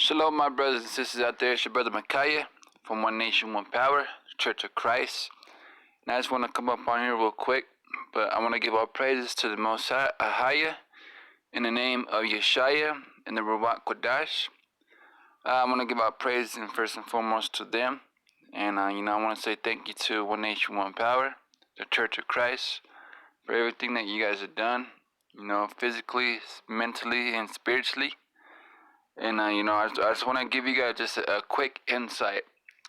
Shalom, my brothers and sisters out there. It's your brother Micaiah from One Nation, One Power, Church of Christ. And I just want to come up on here real quick, but I want to give all praises to the Most High in the name of Yeshaya and the Ruach Kodash. I want to give all praise and first and foremost to them. And, I want to say thank you to One Nation, One Power, the Church of Christ, for everything that you guys have done, physically, mentally, and spiritually. And, I just want to give you guys just a quick insight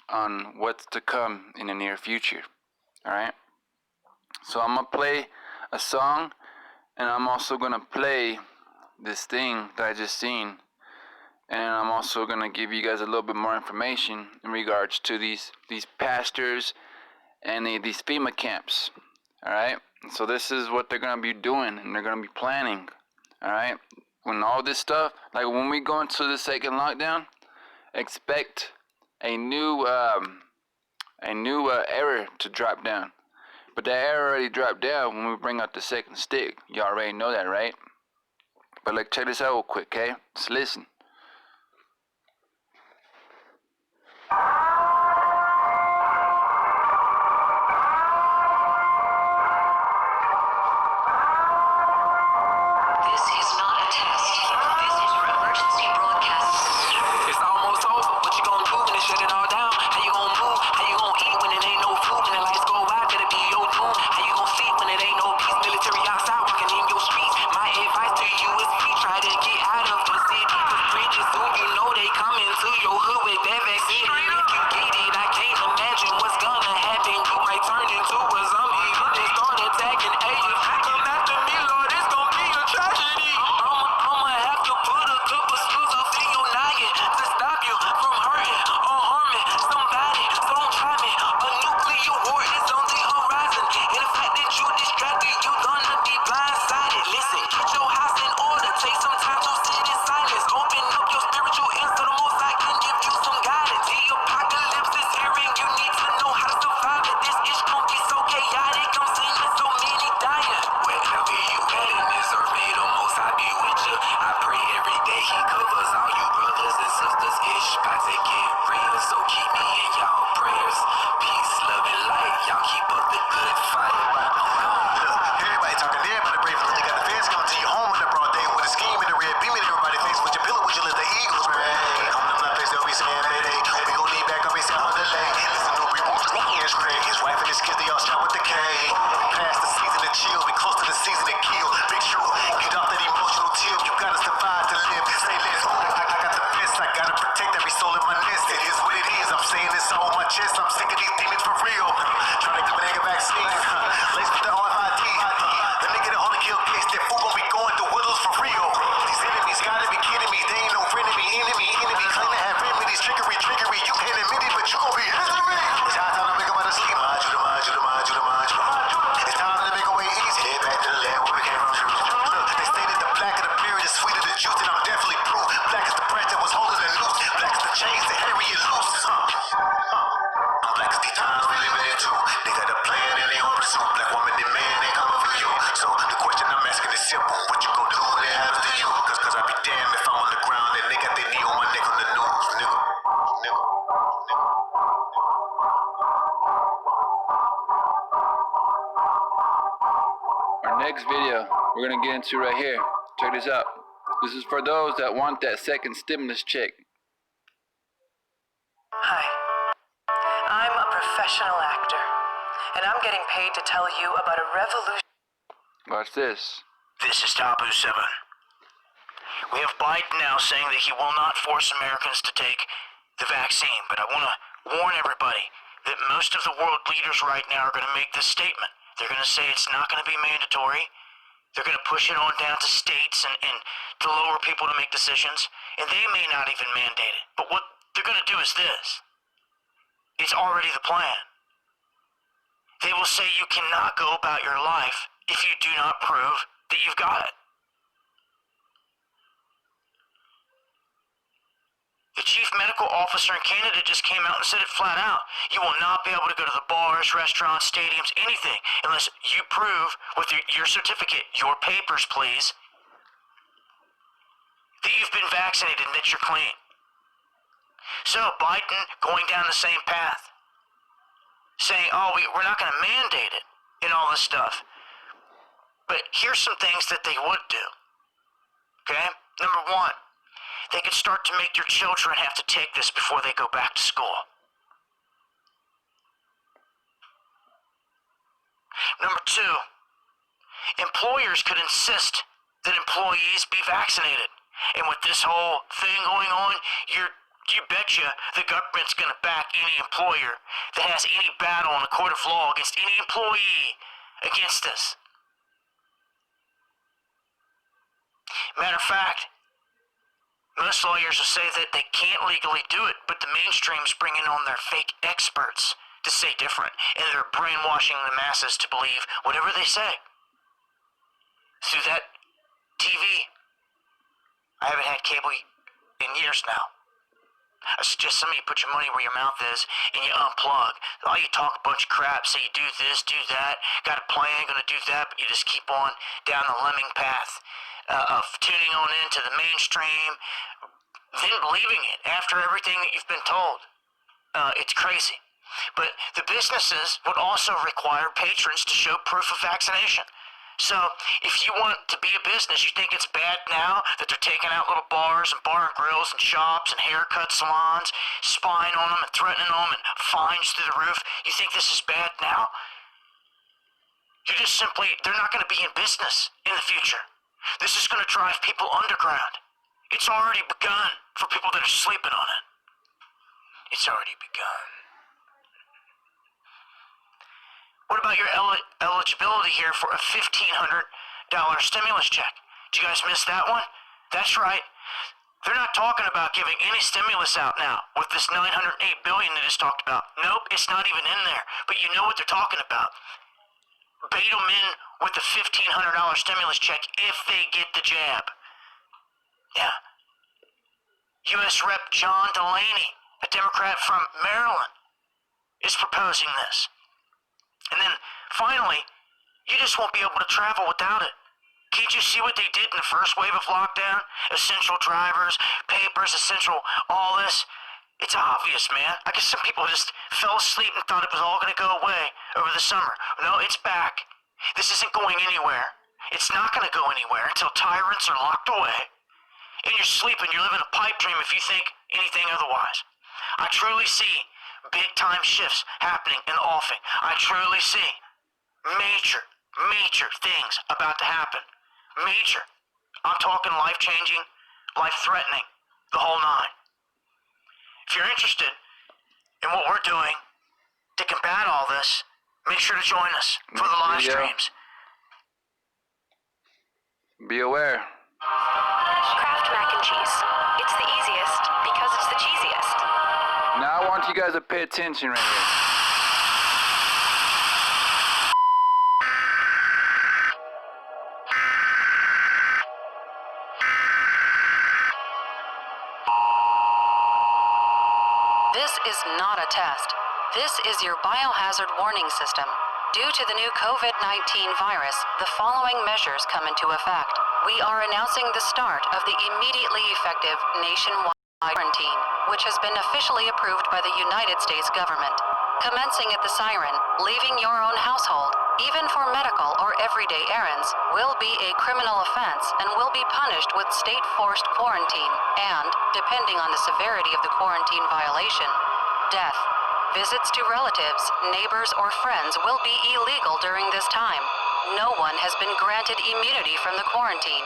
on what's to come in the near future. Alright? So I'm going to play a song, and I'm also going to play this thing that I just seen. And I'm also going to give you guys a little bit more information in regards to these pastors and these FEMA camps. Alright? So this is what they're going to be doing, and they're going to be planning. Alright? When all this stuff, like when we go into the second lockdown, expect a new error to drop down. But that error already dropped down when we bring out the second stick. You already know that, right? But check this out real quick, okay? Just listen. Next video we're going to get into right here. Check this out. This is for those that want that second stimulus check. Hi, I'm a professional actor, and I'm getting paid to tell you about a revolution. Watch this. This is Tabu 7. We have Biden now saying that he will not force Americans to take the vaccine, but I want to warn everybody that most of the world leaders right now are going to make this statement. They're going to say it's not going to be mandatory. They're going to push it on down to states and to lower people to make decisions. And they may not even mandate it. But what they're going to do is this. It's already the plan. They will say you cannot go about your life if you do not prove that you've got it. The chief medical officer in Canada just came out and said it flat out. You will not be able to go to the bars, restaurants, stadiums, anything, unless you prove with your certificate, your papers please, that you've been vaccinated and that you're clean. So Biden going down the same path, saying, oh, we're not going to mandate it and all this stuff. But here's some things that they would do, okay? Number one, they could start to make your children have to take this before they go back to school. Number two, employers could insist that employees be vaccinated. And with this whole thing going on, you betcha the government's going to back any employer that has any battle in a court of law against any employee against this. Matter of fact, most lawyers will say that they can't legally do it, but the mainstream's bringing on their fake experts to say different, and they're brainwashing the masses to believe whatever they say. Through that TV. I haven't had cable in years now. I suggest some of you put your money where your mouth is and you unplug. All you talk a bunch of crap, say you do this, do that, got a plan, gonna do that, but you just keep on down the lemming path of tuning on into the mainstream, then believing it after everything that you've been told. It's crazy. But the businesses would also require patrons to show proof of vaccination. So if you want to be a business, you think it's bad now that they're taking out little bars and bar and grills and shops and haircut salons, spying on them and threatening them and fines through the roof. You think this is bad now? You're just simply, they're not going to be in business in the future. This is going to drive people underground. It's already begun for people that are sleeping on it. It's already begun. What about your eligibility here for a $1,500 stimulus check? Did you guys miss that one? That's right. They're not talking about giving any stimulus out now with this $908 billion that is talked about. Nope, it's not even in there. But you know what they're talking about. Bait them in with the $1,500 stimulus check if they get the jab. Yeah. U.S. Rep. John Delaney, a Democrat from Maryland, is proposing this. And then, finally, you just won't be able to travel without it. Can't you see what they did in the first wave of lockdown? Essential drivers, papers, essential, all this. It's obvious, man. I guess some people just fell asleep and thought it was all going to go away over the summer. No, it's back. This isn't going anywhere. It's not going to go anywhere until tyrants are locked away. And you're sleeping, you're living a pipe dream if you think anything otherwise. I truly see big-time shifts happening in the offing. I truly see major things about to happen. Major. I'm talking life-changing, life-threatening, the whole nine. If you're interested in what we're doing to combat all this, make sure to join us for the live streams. Be aware. Kraft mac and cheese. It's the easiest because it's the cheesiest. Now I want you guys to pay attention right here. This is not a test. This is your biohazard warning system. Due to the new COVID-19 virus, the following measures come into effect. We are announcing the start of the immediately effective nationwide quarantine, which has been officially approved by the United States government. Commencing at the siren, leaving your own household, even for medical or everyday errands, will be a criminal offense and will be punished with state-forced quarantine and, depending on the severity of the quarantine violation, death. Visits to relatives, neighbors, or friends will be illegal during this time. No one has been granted immunity from the quarantine.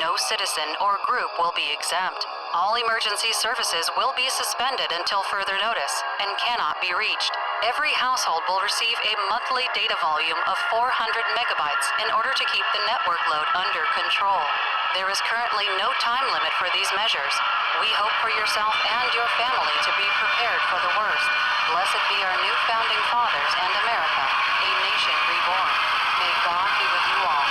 No citizen or group will be exempt. All emergency services will be suspended until further notice and cannot be reached. Every household will receive a monthly data volume of 400 megabytes in order to keep the network load under control. There is currently no time limit for these measures. We hope for yourself and your family to be prepared for the worst. Blessed be our new founding fathers and America, a nation reborn. May God be with you all.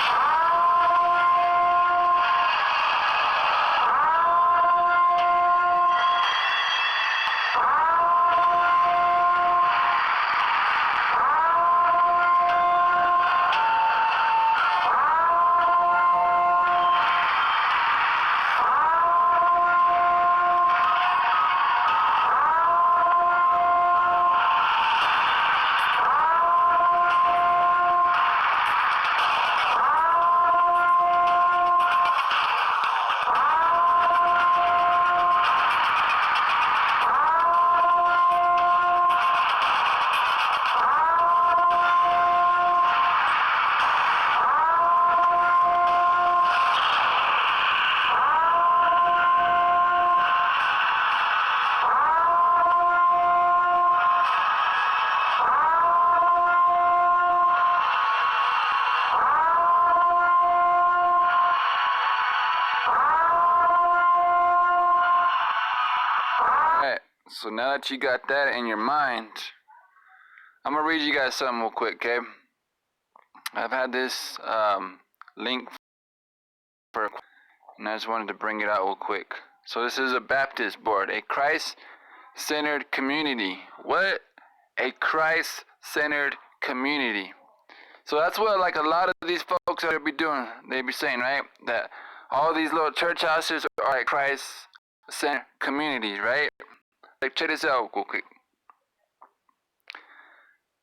So now that you got that in your mind, I'm going to read you guys something real quick, okay? I've had this link for, and I just wanted to bring it out real quick. So this is a Baptist board, a Christ-centered community. What? A Christ-centered community. So that's what like a lot of these folks are be doing. They be saying, right, that all these little church houses are like Christ-centered communities, right? Like check this out real quick.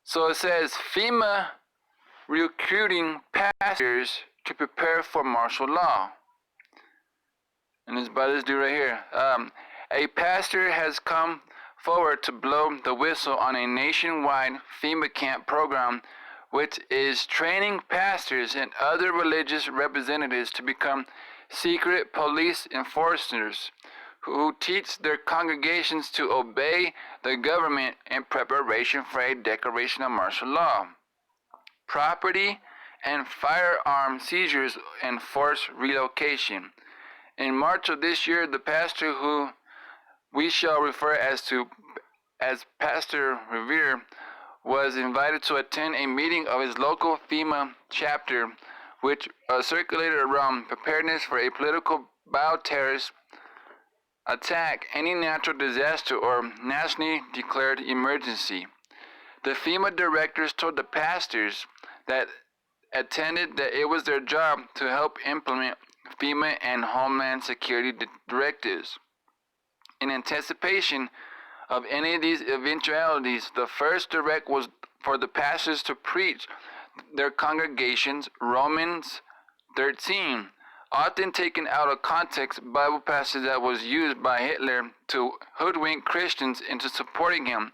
So it says FEMA recruiting pastors to prepare for martial law. And it's by this dude right here. A pastor has come forward to blow the whistle on a nationwide FEMA camp program, which is training pastors and other religious representatives to become secret police enforcers who teach their congregations to obey the government in preparation for a declaration of martial law. Property and firearm seizures and forced relocation. In March of this year, the pastor who we shall refer as Pastor Revere was invited to attend a meeting of his local FEMA chapter, which circulated around preparedness for a political bioterrorist attack, any natural disaster, or nationally declared emergency. The FEMA directors told the pastors that attended that it was their job to help implement FEMA and Homeland Security directives. In anticipation of any of these eventualities, the first direct was for the pastors to preach their congregations Romans 13, often taken out of context Bible passage that was used by Hitler to hoodwink Christians into supporting him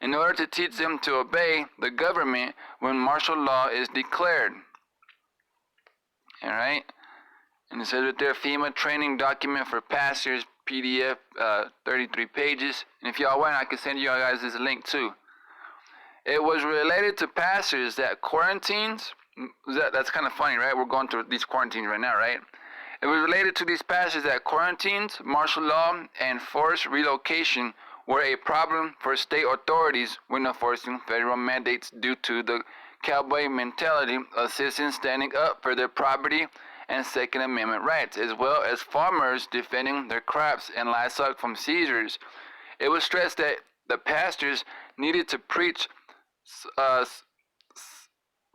in order to teach them to obey the government when martial law is declared. Alright? And it says right there, FEMA training document for pastors, PDF, 33 pages. And if y'all want, I can send you guys this link too. It was related to pastors that quarantines, that's kind of funny, right? We're going through these quarantines right now, right? It was related to these pastors that quarantines, martial law, and forced relocation were a problem for state authorities when enforcing federal mandates due to the cowboy mentality of citizens standing up for their property and Second Amendment rights, as well as farmers defending their crops and livestock from seizures. It was stressed that the pastors needed to preach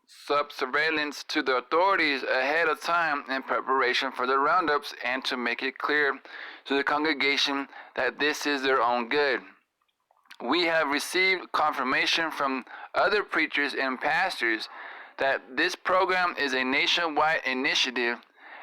subservience to the authorities ahead of time in preparation for the roundups and to make it clear to the congregation that this is their own good. We have received confirmation from other preachers and pastors that this program is a nationwide initiative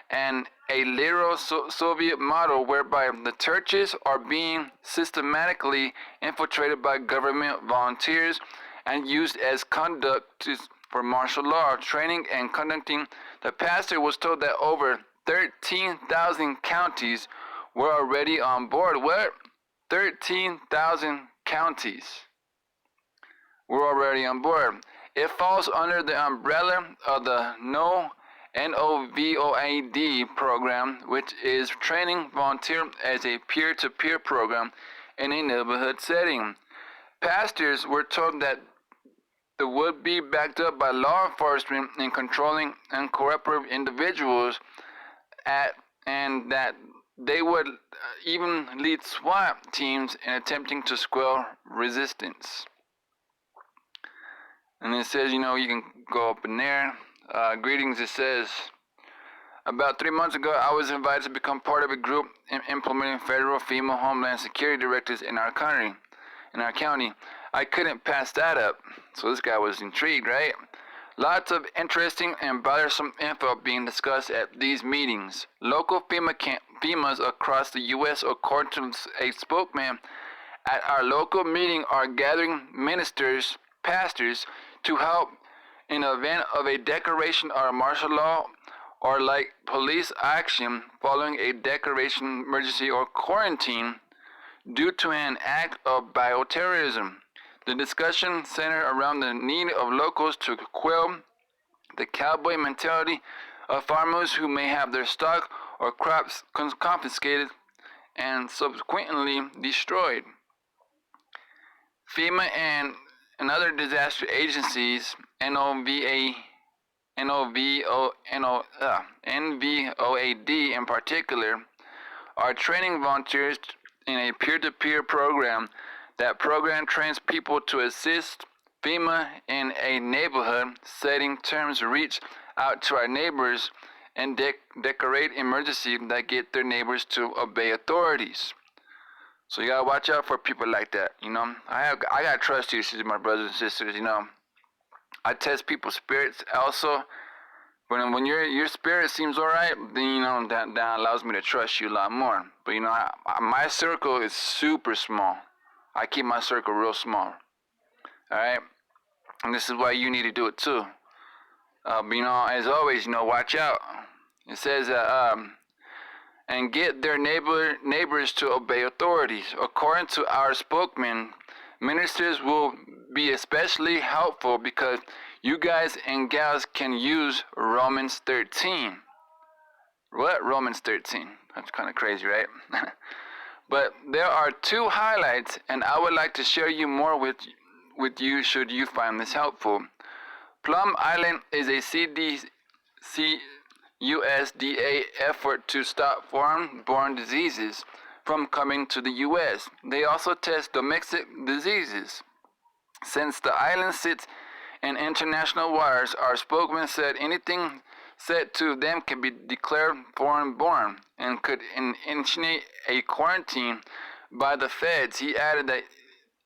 and a literal Soviet model whereby the churches are being systematically infiltrated by government volunteers and used as conductors for martial law training and conducting. The pastor was told that over 13,000 counties were already on board. What? 13,000 counties were already on board. It falls under the umbrella of the NOVOAD program, which is training volunteer as a peer-to-peer program in a neighborhood setting. Pastors were told that they would be backed up by law enforcement in controlling uncooperative individuals and that they would even lead SWAT teams in attempting to quell resistance. And it says, you can go up in there. Greetings, it says, about 3 months ago, I was invited to become part of a group implementing federal FEMA Homeland Security directives in our county. I couldn't pass that up. So this guy was intrigued, right? Lots of interesting and bothersome info being discussed at these meetings. Local FEMAs across the U.S., according to a spokesman at our local meeting, are gathering ministers, pastors, to help in the event of a declaration of martial law or like police action following a declaration emergency or quarantine due to an act of bioterrorism. The discussion centered around the need of locals to quell the cowboy mentality of farmers who may have their stock or crops confiscated and subsequently destroyed. FEMA and other disaster agencies, NVOAD in particular, are training volunteers in a peer-to-peer program. That program trains people to assist FEMA in a neighborhood setting. Terms reach out to our neighbors and decorate emergency that get their neighbors to obey authorities. So you gotta watch out for people like that. I got trust issues, my brothers and sisters. I test people's spirits also. When your spirit seems alright, then that allows me to trust you a lot more. But my circle is super small. I keep my circle real small. Alright? And this is why you need to do it too. But as always, watch out. It says and get their neighbors to obey authorities. According to our spokesman, ministers will be especially helpful because you guys and gals can use Romans 13. What? Romans 13. That's kind of crazy, right? But there are two highlights, and I would like to share you more with you should you find this helpful. Plum Island is a USDA effort to stop foreign-born diseases from coming to the U.S. They also test domestic diseases. Since the island sits in international waters, our spokesman said anything said to them can be declared foreign-born and could initiate a quarantine by the feds. He added that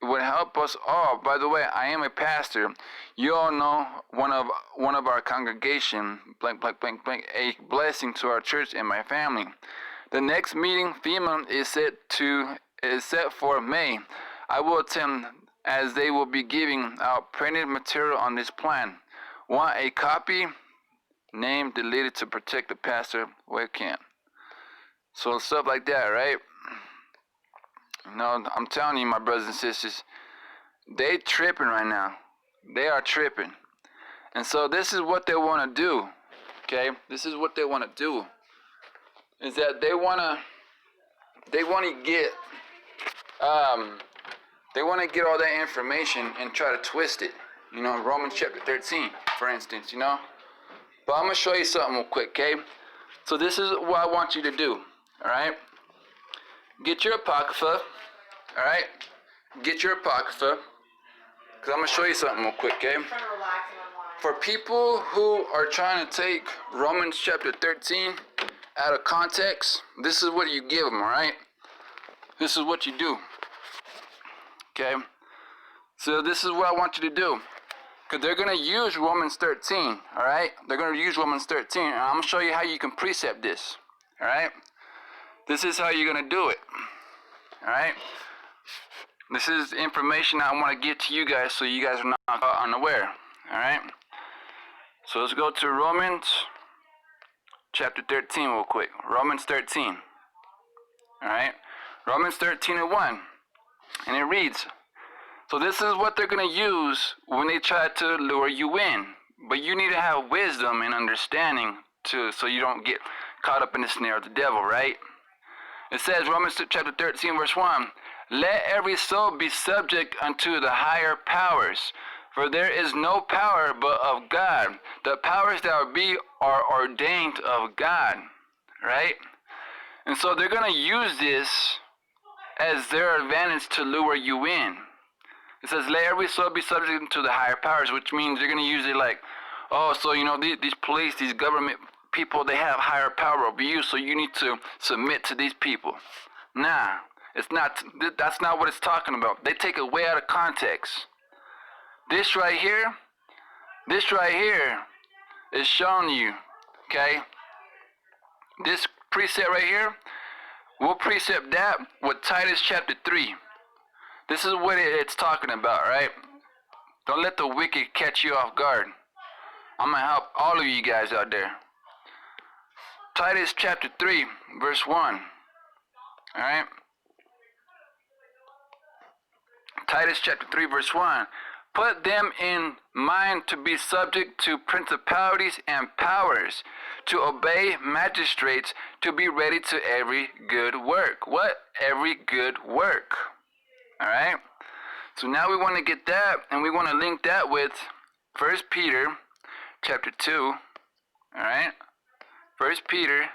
it would help us all. By the way, I am a pastor. You all know one of our congregation, blank, blank, blank, blank, a blessing to our church and my family. The next meeting, FEMA, is set for May. I will attend as they will be giving out printed material on this plan. Want a copy? Name deleted to protect the pastor where it can. So stuff like that, right? I'm telling you, my brothers and sisters, they tripping right now. They are tripping. And so this is what they want to do, okay? This is what they want to do. Is that they want to get all that information and try to twist it. Romans chapter 13, for instance, But I'm going to show you something real quick, okay? So this is what I want you to do, all right? Get your Apocrypha, all right? Get your Apocrypha, because I'm going to show you something real quick, okay? For people who are trying to take Romans chapter 13 out of context, this is what you give them, all right? This is what you do, okay? So this is what I want you to do. Because they're going to use Romans 13, all right? They're going to use Romans 13, and I'm going to show you how you can precept this, all right? This is how you're going to do it, all right? This is information I want to get to you guys so you guys are not caught unaware, all right? So let's go to Romans chapter 13 real quick. Romans 13, all right? Romans 13 and 1, and it reads, so this is what they're going to use when they try to lure you in. But you need to have wisdom and understanding so you don't get caught up in the snare of the devil, right? It says, Romans chapter 13, verse 1, let every soul be subject unto the higher powers, for there is no power but of God. The powers that be are ordained of God, right? And so they're going to use this as their advantage to lure you in. It says, let every soul be subject to the higher powers, which means they're going to use it like, oh, so these police, these government people, they have higher power over you, so you need to submit to these people. Nah, it's not. That's not what it's talking about. They take it way out of context. This right here is showing you, okay? This precept right here, we'll precept that with Titus chapter 3. This is what it's talking about, right? Don't let the wicked catch you off guard. I'm going to help all of you guys out there. Titus chapter 3, verse 1. Alright? Titus chapter 3, verse 1. Put them in mind to be subject to principalities and powers, to obey magistrates, to be ready to every good work. What? Every good work. Alright? So now we want to get that, and we want to link that with 1 Peter chapter 2. All right? 1 Peter.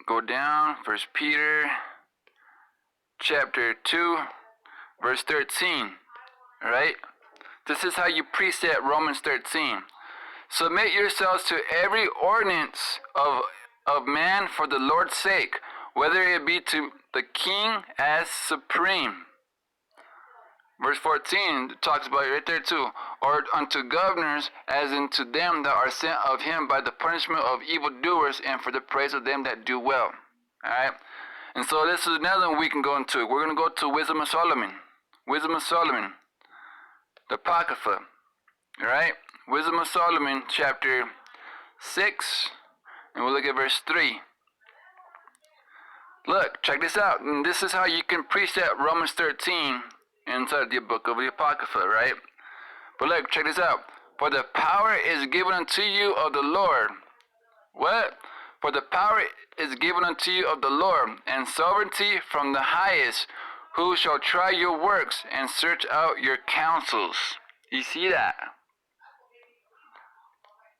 Go down. 1 Peter chapter 2, verse 13. All right? This is how you precept Romans 13. Submit yourselves to every ordinance of man for the Lord's sake, whether it be to the king as supreme. Verse 14 talks about it right there too. Or unto governors as unto them that are sent of him by the punishment of evildoers and for the praise of them that do well. Alright? And so this is another one we can go into. We're going to go to Wisdom of Solomon. Wisdom of Solomon. The Apocrypha. Alright? Wisdom of Solomon chapter 6. And we'll look at verse 3. Look, check this out. And this is how you can precept Romans 13 inside the book of the Apocrypha, right? But look, check this out. For the power is given unto you of the Lord. What? For the power is given unto you of the Lord, and sovereignty from the highest, who shall try your works and search out your counsels. You see that?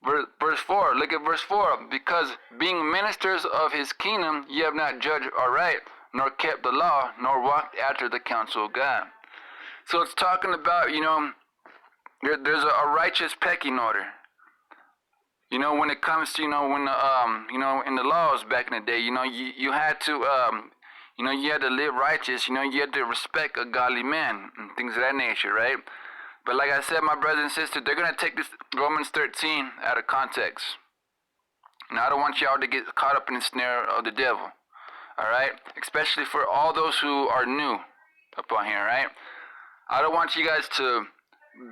Verse 4, look at verse 4. Because being ministers of his kingdom, ye have not judged aright, nor kept the law, nor walked after the counsel of God. So it's talking about, there's a righteous pecking order. When it comes to, when in the laws back in the day, you had to, you had to live righteous, you had to respect a godly man and things of that nature, right? But like I said, my brothers and sisters, they're going to take this Romans 13 out of context. Now, I don't want y'all to get caught up in the snare of the devil, all right? Especially for all those who are new up on here, right? I don't want you guys to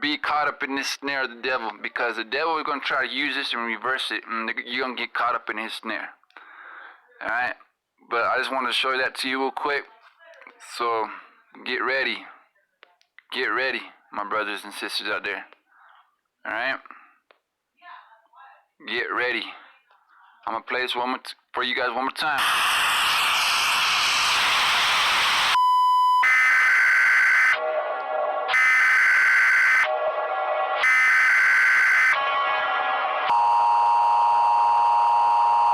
be caught up in this snare of the devil, because the devil is going to try to use this and reverse it, and you're going to get caught up in his snare, all right? But I just wanted to show that to you real quick. So get ready. Get ready, my brothers and sisters out there. All right? Get ready. I'm going to play this for you guys one more time.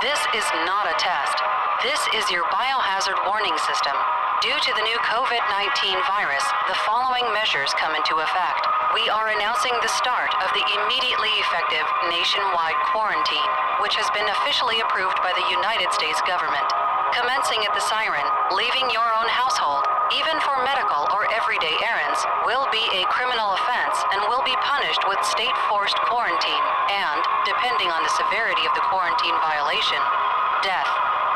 This is not a test. This is your biohazard warning system. Due to the new COVID-19 virus, the following measures come into effect. We are announcing the start of the immediately effective nationwide quarantine, which has been officially approved by the United States government. Commencing at the siren, leaving your own household, even for medical or everyday errands, will be a criminal offense and will be punished with state-forced quarantine and, depending on the severity of the quarantine violation, death.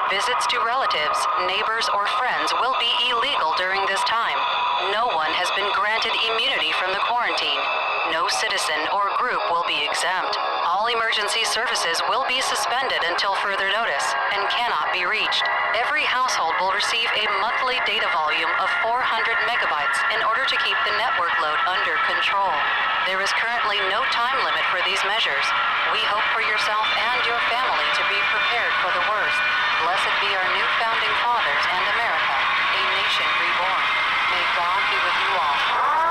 Visits to relatives, neighbors, or friends will be illegal during this time. No one has been granted immunity from the quarantine. No citizen or group will be exempt. All emergency services will be suspended until further notice and cannot be reached. Every household will receive a monthly data volume of 400 megabytes in order to keep the network load under control. There is currently no time limit for these measures. We hope for yourself and your family to be prepared for the worst. Blessed be our new founding fathers and America, a nation reborn. May God be with you all.